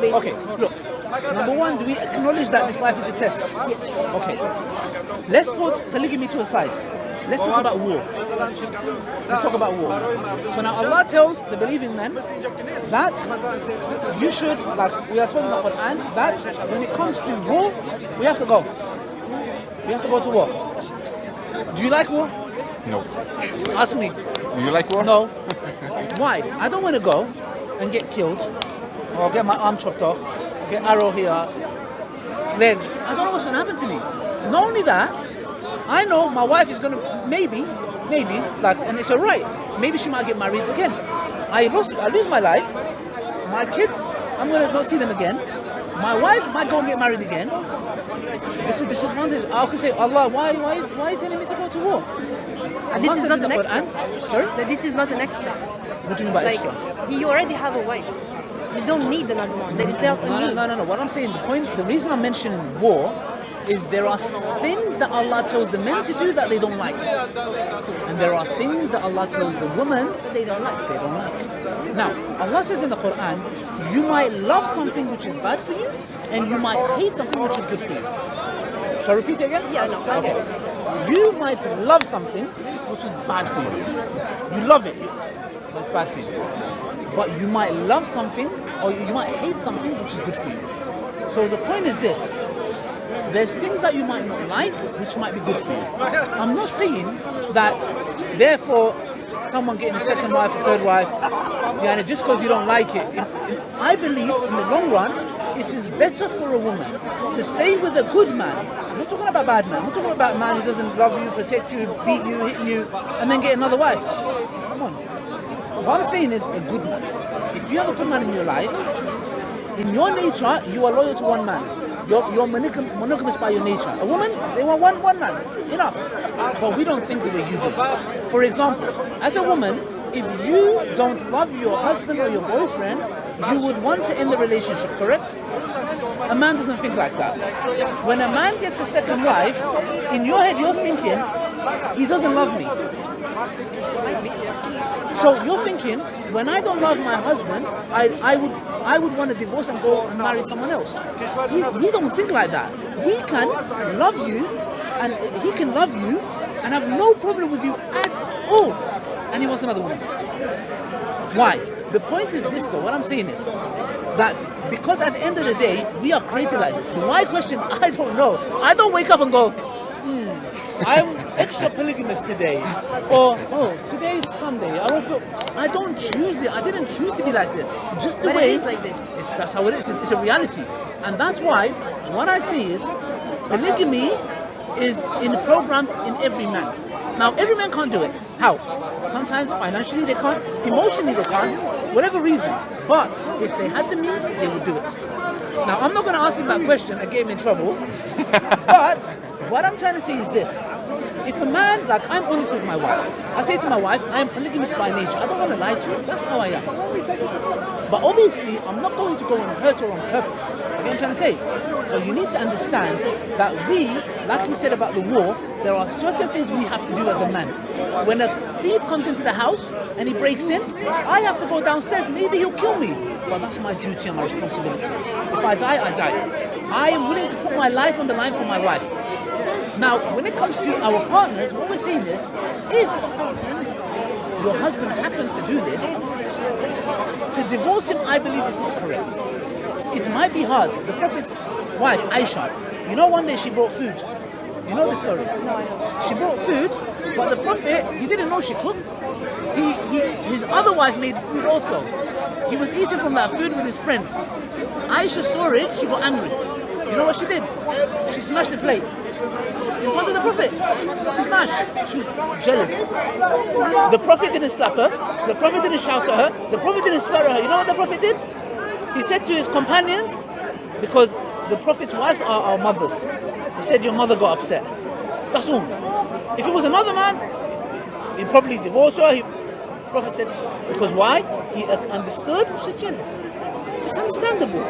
Okay, look. Number one, do we acknowledge that this life is a test? Yes. Okay. Let's put polygamy to a side. Let's talk about war. Let's talk about war. So now Allah tells the believing men that you should, like we are talking about Quran, that when it comes to war, we have to go. We have to go to war. Do you like war? No. Ask me. Do you like war? No. Why? I don't want to go and get killed or get my arm chopped off, get arrow here, leg. I don't know what's going to happen to me. Not only that, I know my wife is going to, maybe, like, and it's alright. Maybe she might get married again. I lose my life. My kids, I'm going to not see them again. My wife might go and get married again. This is disadvantage. I could say, Allah, why are you telling me to go to war? And this is not an extra. Sorry? But this is not an extra. What do you mean by Like, extra? you already have a wife. You don't need another one. There is there a need. No. What I'm saying, the reason I'm mentioning war is there are things that Allah tells the men to do that they don't like. And there are things that Allah tells the woman that they don't like. Now, Allah says in the Quran, you might love something which is bad for you, and you might hate something which is good for you. Shall I repeat it again? Yeah, no. Okay. You might love something which is bad for you. You love it, but it's bad for you. But you might love something, or you might hate something which is good for you. So the point is this. There's things that you might not like, which might be good for you. I'm not saying that, therefore, someone getting a second wife, a third wife, yeah, just because you don't like it. I believe, in the long run, it is better for a woman to stay with a good man. I'm not talking about bad man. I'm not talking about a man who doesn't love you, protect you, beat you, hit you, and then get another wife. Come on. What I'm saying is a good man. If you have a good man in your life, in your nature, you are loyal to one man. You're monogamous by your nature. A woman, they want one man. Enough. But we don't think the way you do. For example, as a woman, if you don't love your husband or your boyfriend, you would want to end the relationship, correct? A man doesn't think like that. When a man gets a second wife, in your head you're thinking, he doesn't love me. So you're thinking, when I don't love my husband, I would want to divorce and go and marry someone else. We don't think like that. We can love you, and he can love you, and have no problem with you at all. And he wants another woman. Why? The point is this though, what I'm saying is that because at the end of the day, we are created like this. The why question, I don't know. I don't wake up and go, I'm extra polygamous today. Or, today is Sunday. I don't choose it. I didn't choose to be like this. Just the way it is like this. That's how it is. It's a reality. And that's why, what I say is, polygamy is programmed in every man. Now, every man can't do it. How? Sometimes financially they can't, emotionally they can't, whatever reason. But if they had the means, they would do it. Now, I'm not going to ask him that question. I gave him in trouble. But what I'm trying to say is this. If a man, like I'm honest with my wife, I say to my wife, I am polygamous by nature. I don't want to lie to you. That's how I am. But obviously, I'm not going to go and hurt her on purpose. You get what I'm trying to say? But you need to understand that we, like we said about the war, there are certain things we have to do as a man. When a thief comes into the house and he breaks in, I have to go downstairs. Maybe he'll kill me. But that's my duty and my responsibility. If I die, I die. I am willing to put my life on the line for my wife. Now, when it comes to our partners, what we're saying is, if your husband happens to do this, to divorce him, I believe is not correct. It might be hard. The Prophet's wife, Aisha, you know, one day she brought food. You know the story? No, I don't. She brought food, but the Prophet, he didn't know she cooked. His other wife made food also. He was eating from that food with his friends. Aisha saw it, she got angry. You know what she did? She smashed the plate. In front of the Prophet. Smash. She was jealous. The Prophet didn't slap her. The Prophet didn't shout at her. The Prophet didn't swear at her. You know what the Prophet did? He said to his companions, because the Prophet's wives are our mothers. He said, your mother got upset. That's all. If it was another man, he'd probably divorce her. The Prophet said, because why? He understood she's jealous. It's understandable.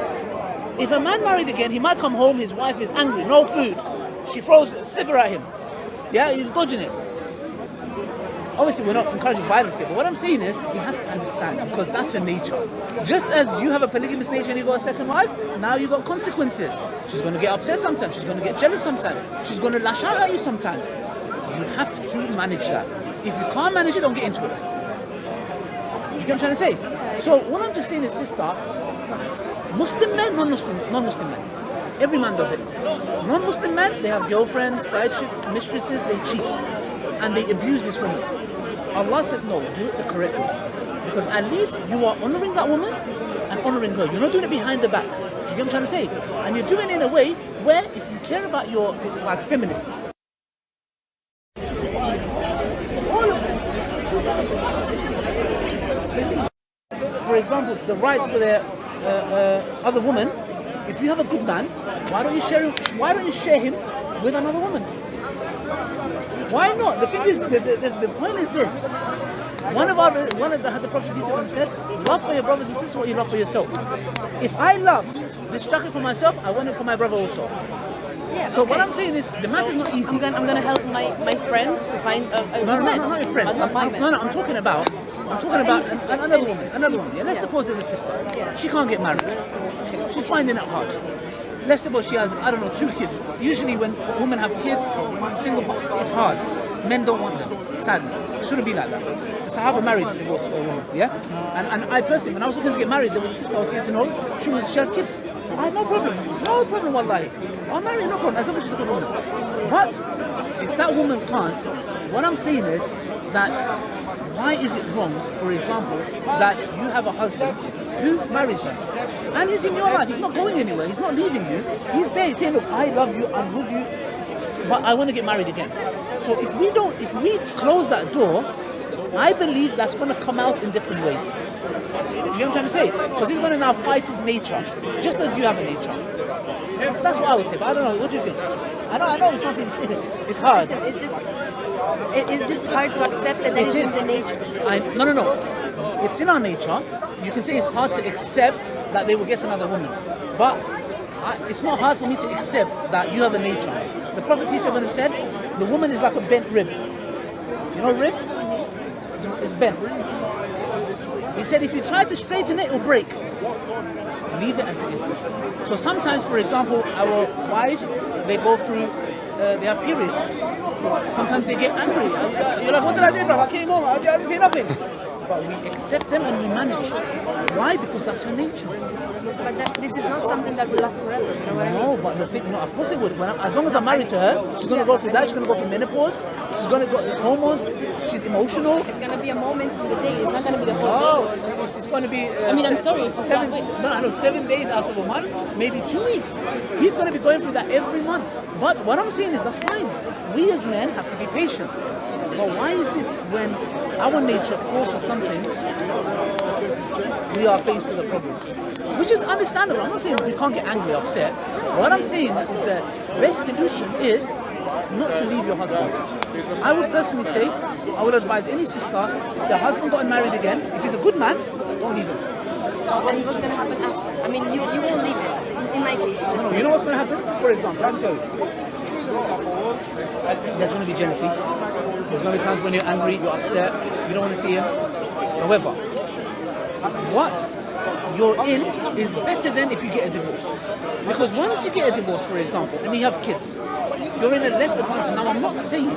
If a man married again, he might come home, his wife is angry, no food. She throws a slipper at him. Yeah, he's dodging it. Obviously, we're not encouraging violence here, but what I'm saying is he has to understand, because that's your nature. Just as you have a polygamous nature and you got a second wife, now you got consequences. She's going to get upset sometimes. She's going to get jealous sometimes. She's going to lash out at you sometimes. You have to manage that. If you can't manage it, don't get into it. You get what I'm trying to say? So what I'm just saying is, sister, Muslim men, non-Muslim men. Every man does it. Non-Muslim men, they have girlfriends, side chicks, mistresses, they cheat. And they abuse this woman. Allah says, no, do it the correct way. Because at least you are honoring that woman and honoring her. You're not doing it behind the back. You get what I'm trying to say? And you're doing it in a way where if you care about your, like, feminist, for example, the rights for their other woman. If you have a good man, why don't you share him with another woman? Why not? The thing is, the point is this. One of the Prophet said, love for your brothers and sisters what you love for yourself. If I love destruction for myself, I want it for my brother also. Yeah, so what I'm saying is, the matter is not easy. I'm gonna help my friends to find a no, woman. not your friend. I'm talking about another woman. Yeah, let's suppose there's a sister. She can't get married. She's finding it hard. Let's suppose she has, I don't know, 2 kids. Usually when women have kids, it's hard. Men don't want them, sadly. It shouldn't be like that. The Sahaba married a divorced woman, yeah? And I personally, when I was looking to get married, there was a sister I was getting to know. She has kids. I had no problem, wallahi. I'll marry her, no problem, as long as she's a good woman. But if that woman can't, what I'm saying is that why is it wrong, for example, that you have a husband who marries you and he's in your life, he's not going anywhere, he's not leaving you, he's there, he's saying, look, I love you, I'm with you, but I want to get married again. So if we close that door, I believe that's going to come out in different ways. You know what I'm trying to say? Because he's going to now fight his nature, just as you have a nature. So that's what I would say, but I don't know, what do you think? I know it's something, it's hard. Listen, it's just hard to accept that is in the nature. No. It's in our nature. You can say it's hard to accept that they will get another woman. But it's not hard for me to accept that you have a nature. The Prophet, peace be upon him, said, the woman is like a bent rib. You know rib? It's bent. He said, if you try to straighten it, it'll break. Leave it as it is. So sometimes, for example, our wives, they go through, they have periods. Sometimes they get angry. You're like, what did I do, bro? I came home, I didn't say nothing. But we accept them and we manage. Why? Because that's your nature. But this is not something that will last forever, you know what I mean? No, but the thing, no, of course it would. As long as I'm married to her, she's going to go through that, she's going to go through menopause, she's going to go hormones, she's emotional. It's going to be a moment in the day, it's not going to be the whole day. No, it's going to be... I'm sorry, it's 7 days out of a month, maybe 2 weeks. He's going to be going through that every month. But what I'm saying is, that's fine. We as men have to be patient. But why is it when our nature calls for something, we are faced with a problem? Which is understandable. I'm not saying you can't get angry, upset. What I'm saying is the best solution is not to leave your husband. I would personally say, I would advise any sister, if their husband got married again, if he's a good man, don't leave him. And what's going to happen after? I mean, you won't leave him, in my case. No, you know what's going to happen? For example, I'll tell you. There's going to be jealousy. There's going to be times when you're angry, you're upset, you don't want to see him. However, what you're in is better than if you get a divorce. Because once you get a divorce, for example, and you have kids, you're in a less advantage. Now, I'm not saying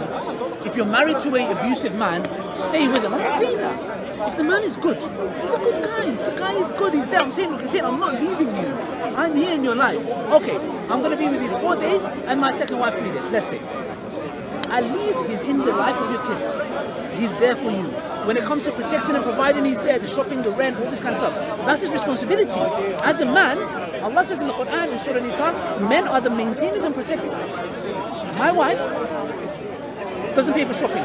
if you're married to an abusive man, stay with him. I'm not saying that. If the man is good, he's a good guy. The guy is good, he's there. I'm saying, look, I'm not leaving you. I'm here in your life. Okay, I'm going to be with you 4 days and my second wife 3 days, let's say. At least he's in the life of your kids. He's there for you. When it comes to protecting and providing, he's there. The shopping, the rent, all this kind of stuff. That's his responsibility. As a man, Allah says in the Quran, in Surah Nisa, men are the maintainers and protectors. My wife doesn't pay for shopping.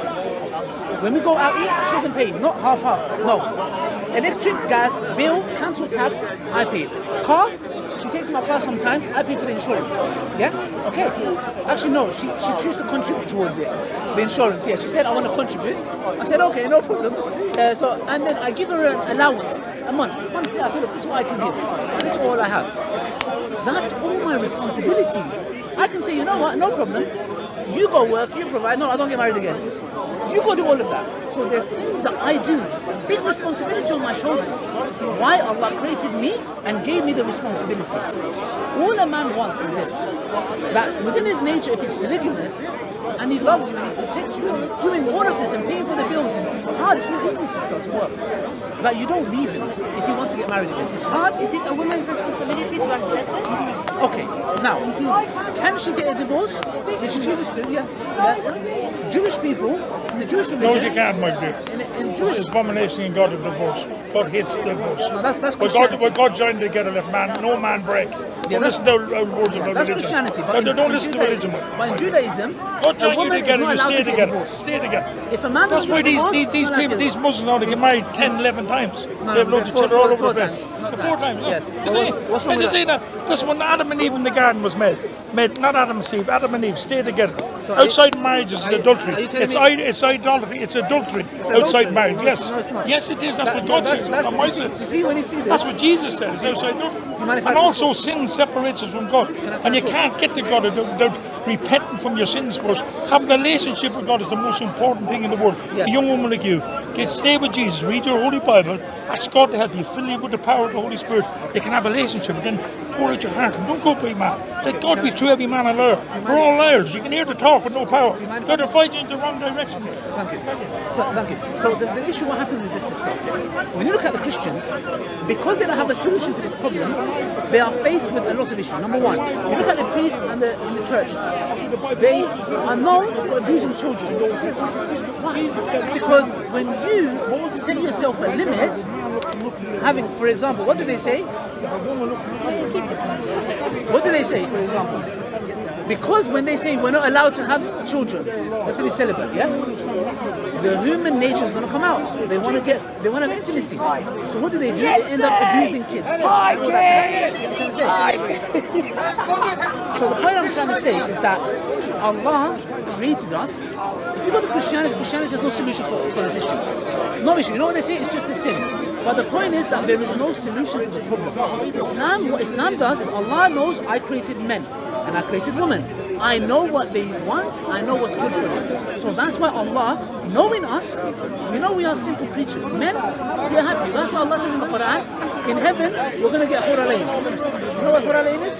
When we go out eat, she doesn't pay. Not half-half. No. Electric, gas, bill, council tax, I pay. Car, she takes my car sometimes, I pay for the insurance. Yeah? Okay. Actually, no, she chooses to contribute towards it. The insurance, yeah. She said, I want to contribute. I said, okay, no problem. And then I give her an allowance, a month. Monthly, I said, look, this is what I can give. This is all I have. That's all my responsibility. I can say, you know what, no problem. You go work, you provide. No, I don't get married again. you got to do all of that. So there's things that I do, big responsibility on my shoulders. Why Allah created me and gave me the responsibility. All a man wants is this, that within his nature, if he's polygamous, and he loves you and he protects you and he's doing all of this and paying for the bills, and it's hard, it's not easy, sister, to work. But you don't leave him if he wants to get married again. It's hard. Is it a woman's responsibility to accept it? Okay, now, can she get a divorce if she chooses to? Yeah. Jewish people, in the Jewish religion... No, you can't, my dear. In Jewish... It's abomination in God of divorce. God hates divorce. No, that's When God joined together, let no man break. Yeah, Don't listen to words of that's religion. Christianity. Don't listen to religion. But in Judaism, God joined you together, you stay together. Divorce. Stay together. If a man That's why these people, these Muslims now, they get married 10, 11 times. They've loved each other all over the place. Four times. Yes. You see? What's wrong And with you see that? That's when Adam and Eve in the garden was made. Not Adam and Eve, Adam and Eve stay together. So outside marriage is adultery. Are you telling It's idolatry. It's adultery. Outside marriage. Yes. No, it's not. Yes, it is. That's what God says. Not my says. You see, when you see this... That's what Jesus said. It's outside adultery. And also sin separates us from God. And you can't get to God without repenting from your sins first. Having a relationship with God is the most important thing in the world. Yes. A young woman like you, stay with Jesus, read your Holy Bible, ask God to help you, fill you with the power of the Holy Spirit. You can have a relationship and then pour out your heart and don't go by man. Let God be true, every man a liar. We're all liars. You can hear the talk but no power. They're advising you in the wrong direction. Thank you. So the issue, what happens is this, sister. When you look at the Christians, because they don't have a solution to this problem, they are faced with a lot of issues. Number one, you look at the priests and in the church, they are known for abusing children. Why? Because when you set yourself a limit, having, for example, what do they say? What do they say, for example? Because when they say we're not allowed to have children, that's to be celibate, yeah? The human nature is going to come out. They want to have intimacy. So what do? They end up abusing kids. So the point I'm trying to say is that Allah created us. If you go to Christianity has no solution for this issue. No issue. You know what they say? It's just a sin. But the point is that there is no solution to the problem. What Islam does is Allah knows I created men and I created women. I know what they want, I know what's good for them. So that's why Allah, knowing us, we know we are simple creatures. Men, we are happy. That's why Allah says in the Quran, in heaven, we're going to get Hur Alayn. You know what Hur Alayn is?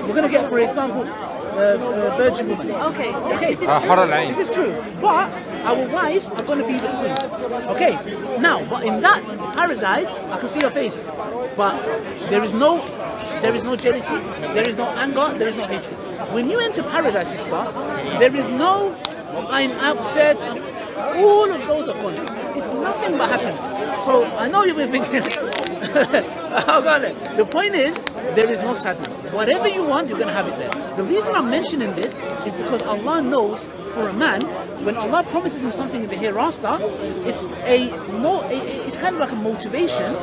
We're going to get, for example, virgin woman. Okay. This is true. But our wives are going to be the queens. Okay. Now, but in that paradise, I can see your face. But there is no jealousy, there is no anger, there is no hatred. When you enter paradise, sister, there is no I'm upset. All of those are gone. It's nothing but happiness. So I know you've been thinking. The point is, there is no sadness. Whatever you want, you're going to have it there. The reason I'm mentioning this is because Allah knows for a man, when Allah promises him something in the hereafter, it's kind of like a motivation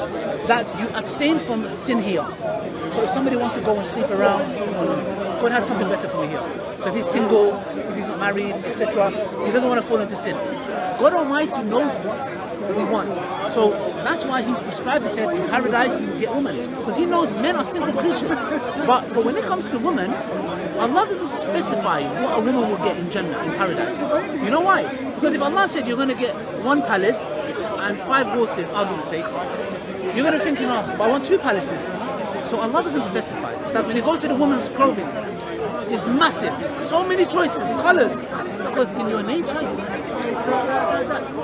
that you abstain from sin here. So if somebody wants to go and sleep around, God has something better for me here. So if he's single, if he's not married, etc., he doesn't want to fall into sin. God Almighty knows what we want. So that's why He prescribed, He said, in paradise you will get women. Because He knows men are simple creatures. But when it comes to women, Allah doesn't specify what a woman will get in Jannah, in paradise. You know why? Because if Allah said you're going to get one palace and 5 horses, argument's sake, you're going to think, but I want 2 palaces. So Allah doesn't specify. It's like when you go to the woman's clothing, it's massive. So many choices, colors. Because in your nature,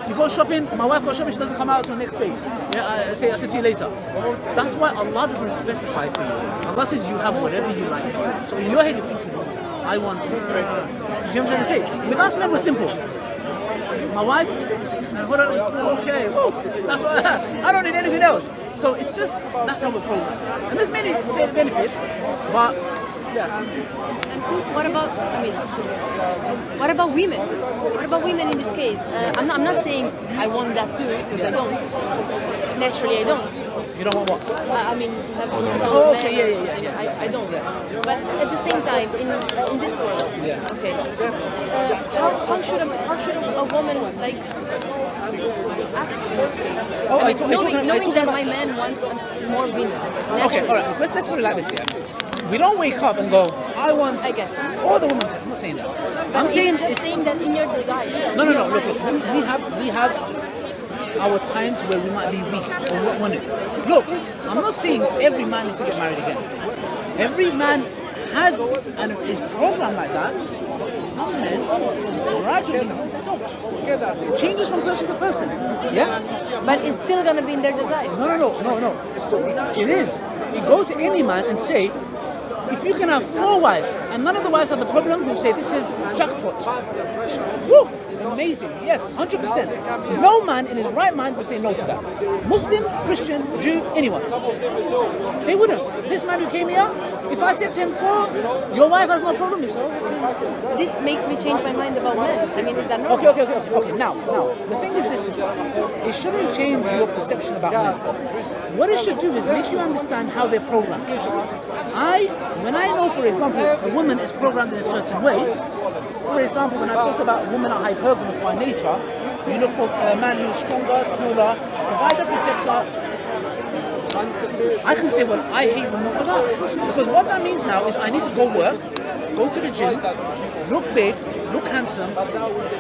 you go shopping, my wife goes shopping, she doesn't come out until next day. I'll see you later. That's why Allah doesn't specify for you. Allah says you have whatever you like. So in your head you're thinking, I want her. You get what I'm trying to say? With us men, we're simple. My wife, and what okay, that's what I don't need anything else. So it's just, that's how we're programmed. And there's many benefits, but yeah. What about women? What about women in this case? I'm not saying I want that too, because I don't. Naturally, I don't. You don't want what? To have multiple men. Okay, yeah. I don't. Yes. But at the same time, in this world, okay. How should a woman act in this case? Knowing that my man wants more women. Okay, all right. Let's put it like this here. We don't wake up and go, I want I get it. all the women. I'm not saying that. I'm saying just saying that in your desire. no. Look, we have our times where we might be weak or not want it. Look, I'm not saying every man needs to get married again. Every man has and is programmed like that. But some men, for a variety of reasons, they don't. It changes from person to person. Yeah. But it's still gonna be in their desire. No. So it is. You go to any man and say, if you can have 4 wives and none of the wives are the problem, you say this is jackpot. Woo! Amazing. Yes, 100%. No man in his right mind would say no to that. Muslim, Christian, Jew, anyone. They wouldn't. This man who came here, if I said to him 4, your wife has no problem, he said, This makes me change my mind about men. I mean, is that not? Okay. Now, the thing is this, sister. It shouldn't change your perception about men. What it should do is make you understand how they're programmed. When I know, for example, a woman is programmed in a certain way, for example, when I talked about women are hypergamous by nature, you look for a man who's stronger, cooler, provider, protector. I can say, well, I hate women for that. Because what that means now is I need to go work, go to the gym, look big, look handsome,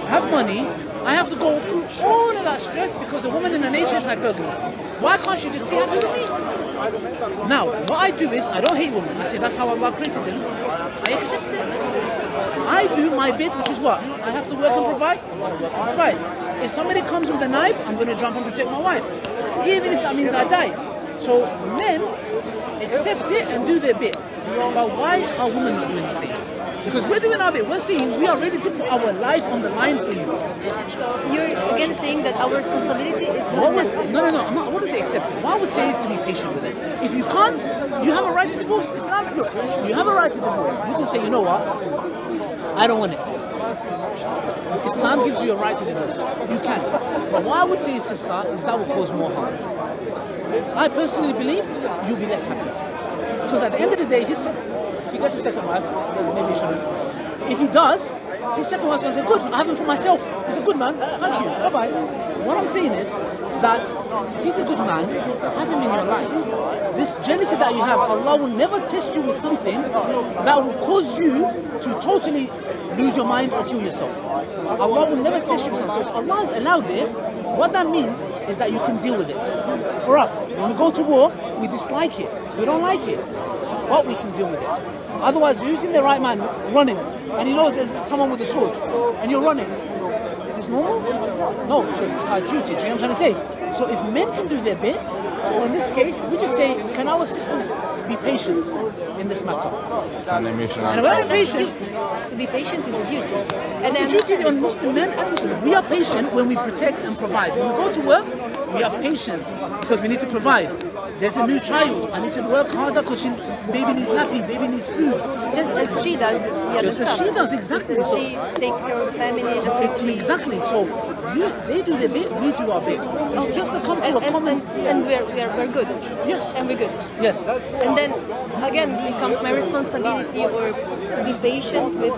have money. I have to go through all of that stress because a woman in her nature is hypergamous. Why can't she just be happy with me? Now, what I do is, I don't hate women. I say that's how Allah created them. I accept it. I do my bit, which is what? I have to work and provide. Right. If somebody comes with a knife, I'm going to jump and protect my wife. Even if that means I die. So men accept it and do their bit. But why are women not doing the same? Because we're doing our bit. We're saying we are ready to put our life on the line for you. So you're again saying that our responsibility is to accept. No. I'm not. I wouldn't say accept it. What I would say is to be patient with it. If you can't, you have a right to divorce. Islam, look, you have a right to divorce. You can say, you know what? I don't want it. Islam gives you a right to divorce. You can. But what I would say, sister, is that will cause more harm. I personally believe you'll be less happy. Because at the end of the day, if he gets a second wife, then maybe he shouldn't. If he does, his second wife's going to say, good, I have him for myself. He's a good man. Thank you. Bye-bye. What I'm saying is that if he's a good man, have him in your life. This jealousy that you have, Allah will never test you with something that will cause you to totally lose your mind or kill yourself. Allah will never test you with something. So if Allah has allowed it, what that means is that you can deal with it. For us, when we go to war, we dislike it. We don't like it. But we can deal with it. Otherwise, you're using the right man, running, and you know there's someone with a sword, and you're running. Is this normal? No, because it's our duty. Do you know what I'm trying to say? So if men can do their bit, so in this case, we just say, can our sisters be patient in this matter? And when I'm patient, To be patient is a duty. it's a duty on Muslim men and Muslim. We are patient when we protect and provide. When we go to work, we are patient because we need to provide. There's a new child. I need to work harder because baby needs nappy, baby needs food. Just as she does. Just as she does, exactly. Just as she takes care of the family, just as she. Exactly. So they do their bit, we do our bit. It's just to come to a common. And we're good. Yes. And we're good. Yes. And then again becomes my responsibility or to be patient with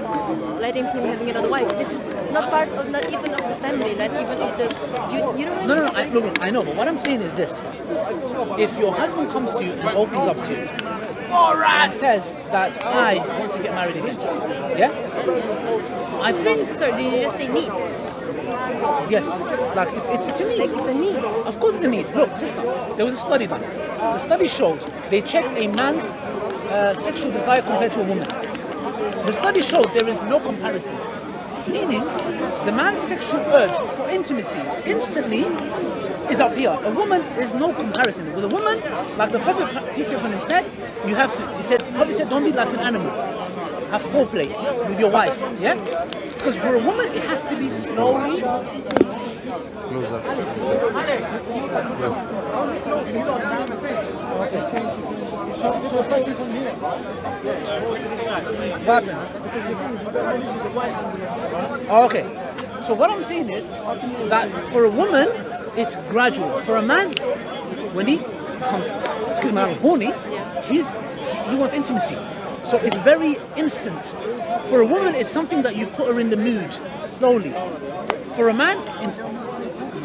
letting him having another wife. This is not part of, not even of the family, not even of the. You know what No. I know, but what I'm saying is this: if your husband comes to you and opens up to you, and says that I want to get married again, yeah, I think. Sorry, did you just say need? Yes, like it's a need. Like it's a need. Of course it's a need. Look, sister, there was a study done. The study showed they checked a man's sexual desire compared to a woman. The study showed there is no comparison. Meaning, the man's sexual urge for intimacy instantly is up here. A woman is no comparison. With a woman, like the Prophet, peace be upon him, said, you have to, Prophet said, don't be like an animal. Have foreplay with your wife, yeah? Because for a woman, it has to be slowly. Close up. So first you come here. What happened? Okay. So what I'm saying is that for a woman, it's gradual. For a man, when he becomes, horny, he wants intimacy. So it's very instant. For a woman, it's something that you put her in the mood slowly. For a man, it's instant.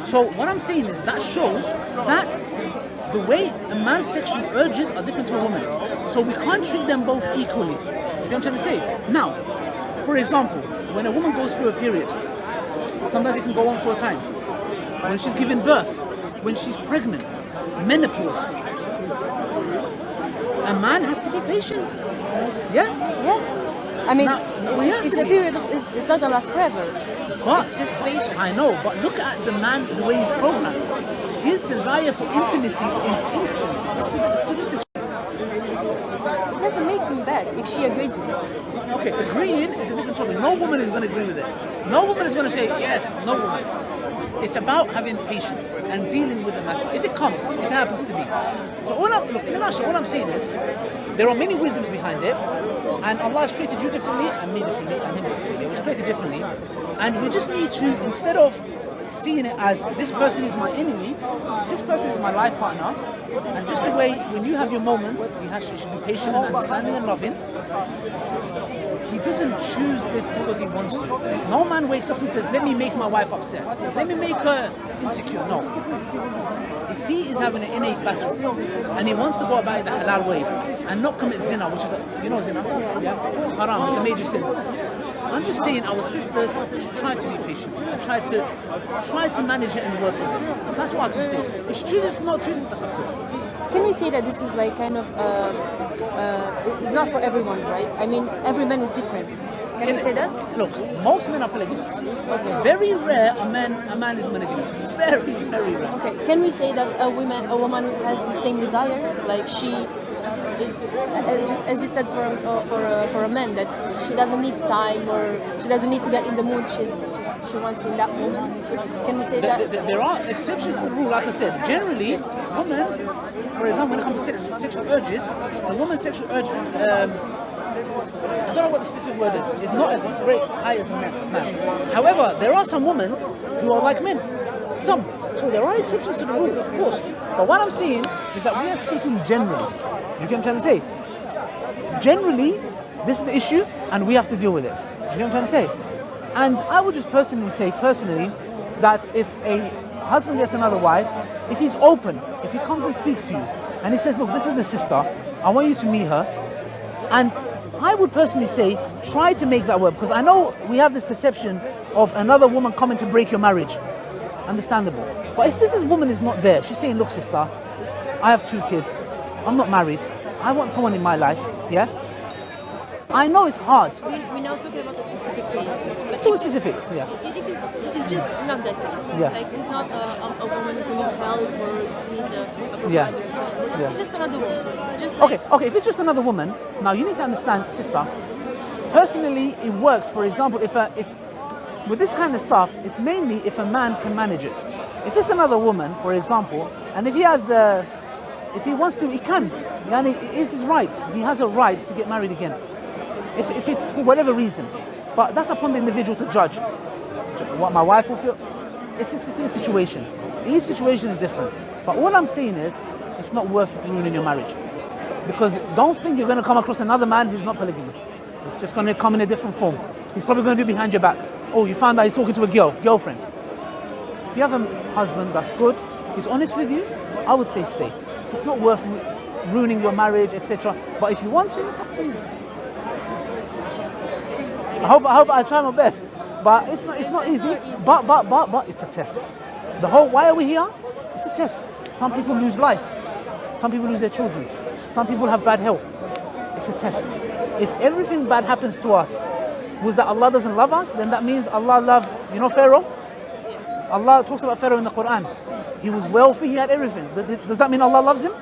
So what I'm saying is that shows that the way a man's sexual urges are different to a woman. So we can't treat them both equally. You know what I'm trying to say? Now, for example, when a woman goes through a period, sometimes it can go on for a time. When she's giving birth, when she's pregnant, menopause, a man has to be patient. Yeah? Yeah. I mean, Now, he has it's to a be. period of, it's not gonna last forever. But It's just patience. I know, but look at the man, the way he's programmed. His desire for intimacy is instant. The statistics. It doesn't make him bad if she agrees with it. Okay, agreeing is a different topic. No woman is going to agree with it. No woman is going to say yes. No woman. It's about having patience and dealing with the matter. If it comes, if it happens to be. So in a nutshell, what I'm saying is, there are many wisdoms behind it, and Allah has created you differently, and me differently, and him differently. We're created differently, and we just need to, instead of seeing it as this person is my enemy, this person is my life partner, and just the way when you have your moments, you should be patient and understanding and loving. He doesn't choose this because he wants to. No man wakes up and says, let me make my wife upset. Let me make her insecure. No. If he is having an innate battle and he wants to go about it the halal way and not commit zina, which is, you know zina? Yeah? It's haram, it's a major sin. I'm just saying our sisters should try to be patient and try to manage it and work with it. That's what I can say. If she chooses not to, that's up to her. Can we say that this is like kind of, it's not for everyone, right? I mean, every man is different. Can we say that? Look, most men are polygamous. Very rare a man is monogamous. Very, very rare. Okay, can we say that a woman has the same desires? Like she is, just as you said for a man, that she doesn't need time or she doesn't need to get in the mood. She wants in that moment. Can we say that? There are exceptions to the rule, like I said. Generally, women, for example, when it comes to sexual urges, a woman's sexual urge, I don't know what the specific word is not as high as man. However, there are some women who are like men. Some. So there are exceptions to the rule, of course. But what I'm saying is that we are speaking generally. You get what I'm trying to say? Generally, this is the issue and we have to deal with it. You get what I'm trying to say? And I would just personally say, that if a husband gets another wife, if he's open, if he comes and speaks to you, and he says, look, this is the sister, I want you to meet her, and I would personally say, try to make that work, because I know we have this perception of another woman coming to break your marriage. Understandable. But if this woman is not there, she's saying, look, sister, I have 2 kids, I'm not married, I want someone in my life, yeah? I know it's hard. We're now talking about a specific case. But Two specifics, yeah. It's just not that case. Yeah. Like it's not a woman who needs help or needs a provider. Yeah. Or something. Yeah. It's just another woman. Just like, Okay, if it's just another woman, now you need to understand, sister, personally it works. For example, if with this kind of stuff, it's mainly if a man can manage it. If it's another woman, for example, and if he wants to, he can. Yani, it's his right. He has a right to get married again. If it's for whatever reason. But that's upon the individual to judge. What my wife will feel, it's a specific situation. Each situation is different. But all I'm saying is, it's not worth ruining your marriage. Because don't think you're going to come across another man who's not polygamous. It's just going to come in a different form. He's probably going to do behind your back. Oh, you found out he's talking to a girlfriend. If you have a husband that's good, he's honest with you, I would say stay. It's not worth ruining your marriage, etc. But if you want to, it's up to you. I hope I try my best, but it's not easy. But it's a test. Why are we here? It's a test. Some people lose life. Some people lose their children. Some people have bad health. It's a test. If everything bad happens to us was that Allah doesn't love us, then that means Allah loved, Pharaoh? Allah talks about Pharaoh in the Quran. He was wealthy, he had everything. Does that mean Allah loves him?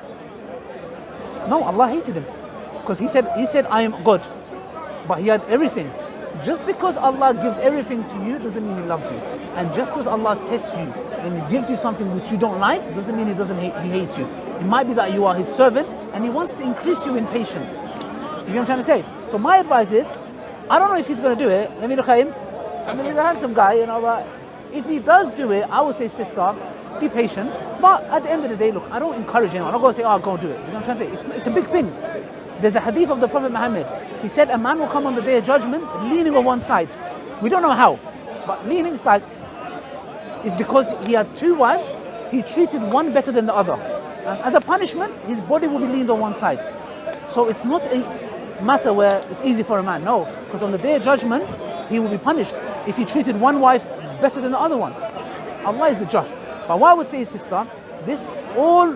No, Allah hated him. Because he said, I am God. But he had everything. Just because Allah gives everything to you doesn't mean He loves you. And just because Allah tests you and He gives you something which you don't like doesn't mean He hates you. It might be that you are His servant and He wants to increase you in patience. You know what I'm trying to say? So my advice is, I don't know if he's going to do it. Let me look at him. I mean, he's a handsome guy, but if he does do it, I would say, sister, be patient. But at the end of the day, look, I don't encourage anyone. I'm not going to say, go and do it. You know what I'm trying to say? It's a big thing. There's a hadith of the Prophet Muhammad. He said a man will come on the day of judgment leaning on one side. We don't know how, but leaning is because he had 2 wives, he treated one better than the other. And as a punishment, his body will be leaned on one side. So it's not matter where it's easy for a man. No, because on the day of judgment, he will be punished if he treated one wife better than the other one. Allah is the just. But what I would say, sister, this all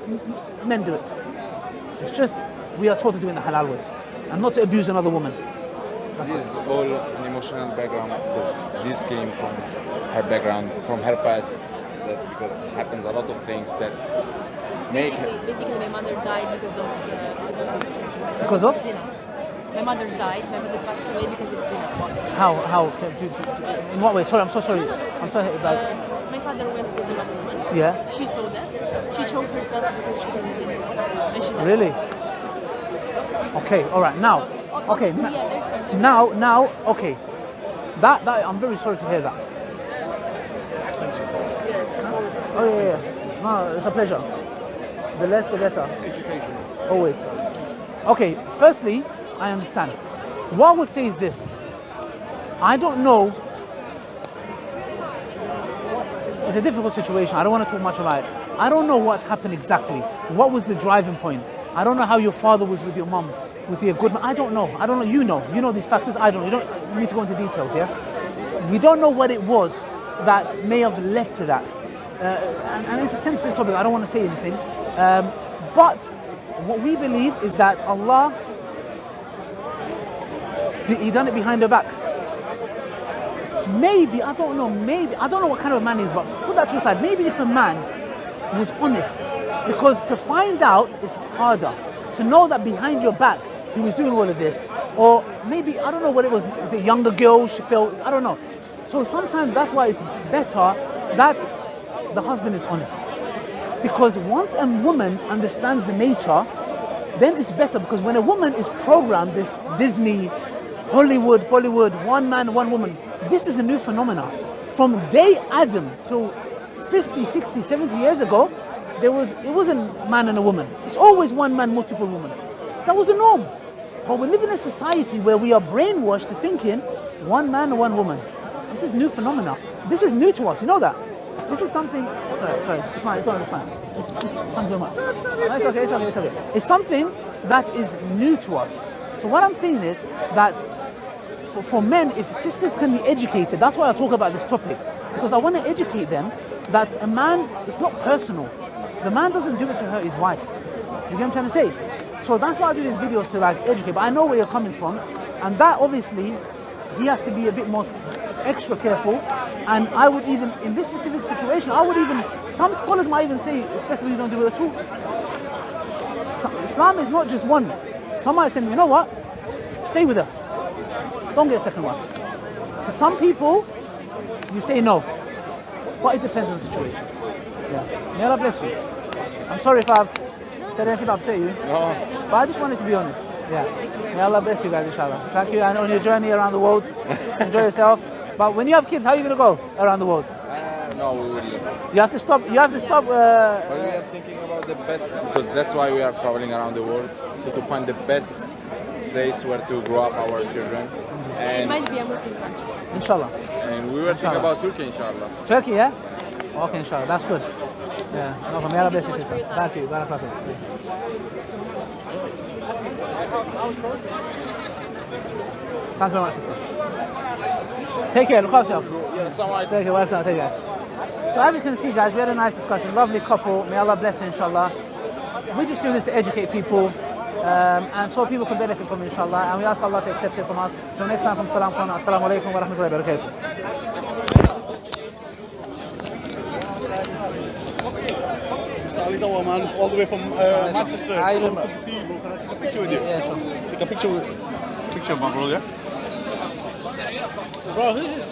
men do it. It's just we are taught to do it in the halal way and not to abuse another woman. This is all an emotional background because this came from her background, from her past. That because it happens a lot of things that make her. Basically, my mother died because of this. Because of? Zina. My mother died. My mother passed away because of zina. How? In what way? Sorry, I'm so sorry. No, that's I'm sorry. my father went with another woman. Yeah. She saw that. She choked herself because she had zina. And she died. Really? Okay. All right. Now. Okay. Yeah, there's some. Now. Okay. That I'm very sorry to hear that. Oh yeah. No, it's a pleasure. The less, the better. Education. Always. Okay. Firstly, I understand. What I would say is this. I don't know. It's a difficult situation. I don't want to talk much about it. I don't know what happened exactly. What was the driving point? I don't know how your father was with your mum. Was he a good man? I don't know. You know these factors. I don't. You don't need to go into details, yeah? We don't know what it was that may have led to that. And it's a sensitive topic. I don't want to say anything. But what we believe is that Allah, He done it behind her back. Maybe, I don't know what kind of a man he is, but put that to the side. Maybe if a man was honest, because to find out is harder. To know that behind your back he was doing all of this, or maybe, I don't know what it was a younger girl, she felt, I don't know. So sometimes that's why it's better that the husband is honest. Because once a woman understands the nature, then it's better, because when a woman is programmed, this Disney, Hollywood, Bollywood, one man, one woman, this is a new phenomenon. From day Adam till 50, 60, 70 years ago, it wasn't man and a woman. It's always one man, multiple women. That was a norm. But we live in a society where we are brainwashed to thinking one man and one woman. This is new phenomena. This is new to us. You know that? This is something. Sorry. It's fine. It's fine. It's something much. No, it's okay. It's something that is new to us. So what I'm saying is that for men, if sisters can be educated, that's why I talk about this topic, because I want to educate them that a man, it's not personal. The man doesn't do it to hurt his wife. You get what I'm trying to say? So that's why I do these videos, to like educate. But I know where you're coming from, and that obviously he has to be a bit more extra careful. And I would even, in this specific situation, some scholars might even say, especially you don't do it at all. Islam is not just one. Some might say, you know what? Stay with her. Don't get a second one. For some people, you say no. But it depends on the situation. Yeah. May Allah bless you. I'm sorry if I've said anything to upset you. No. But I just wanted to be honest. Yeah. May Allah bless you guys, inshallah. Thank you. And on your journey around the world, enjoy yourself. But when you have kids, how are you going to go around the world? No, we will. You have to stop. But we are thinking about the best, because that's why we are traveling around the world. So to find the best place where to grow up our children. It And, might be a Muslim country. Inshallah. and we were thinking about Turkey, inshallah. Turkey, yeah? Okay, inshallah. That's good. Yeah. No, may Allah bless you, so much for your sister. time. Thank you. Barakallah. Thanks very much, sister. Take care. Look after yourself. Take care. Welcome. Take care. So as you can see, guys, we had a nice discussion. Lovely couple. May Allah bless you, inshallah. We just do this to educate people, and so people can benefit from it, inshallah. And we ask Allah to accept it from us. So next time from Salam Kona. Assalamu alaikum wa rahmatullahi wa barakatuh. Mr. alidawah, man, all the way from Manchester. I remember. Good to see you, bro. Can I take a picture with you? Yeah, sure. Take a picture of my bro, yeah? Bro, who's this?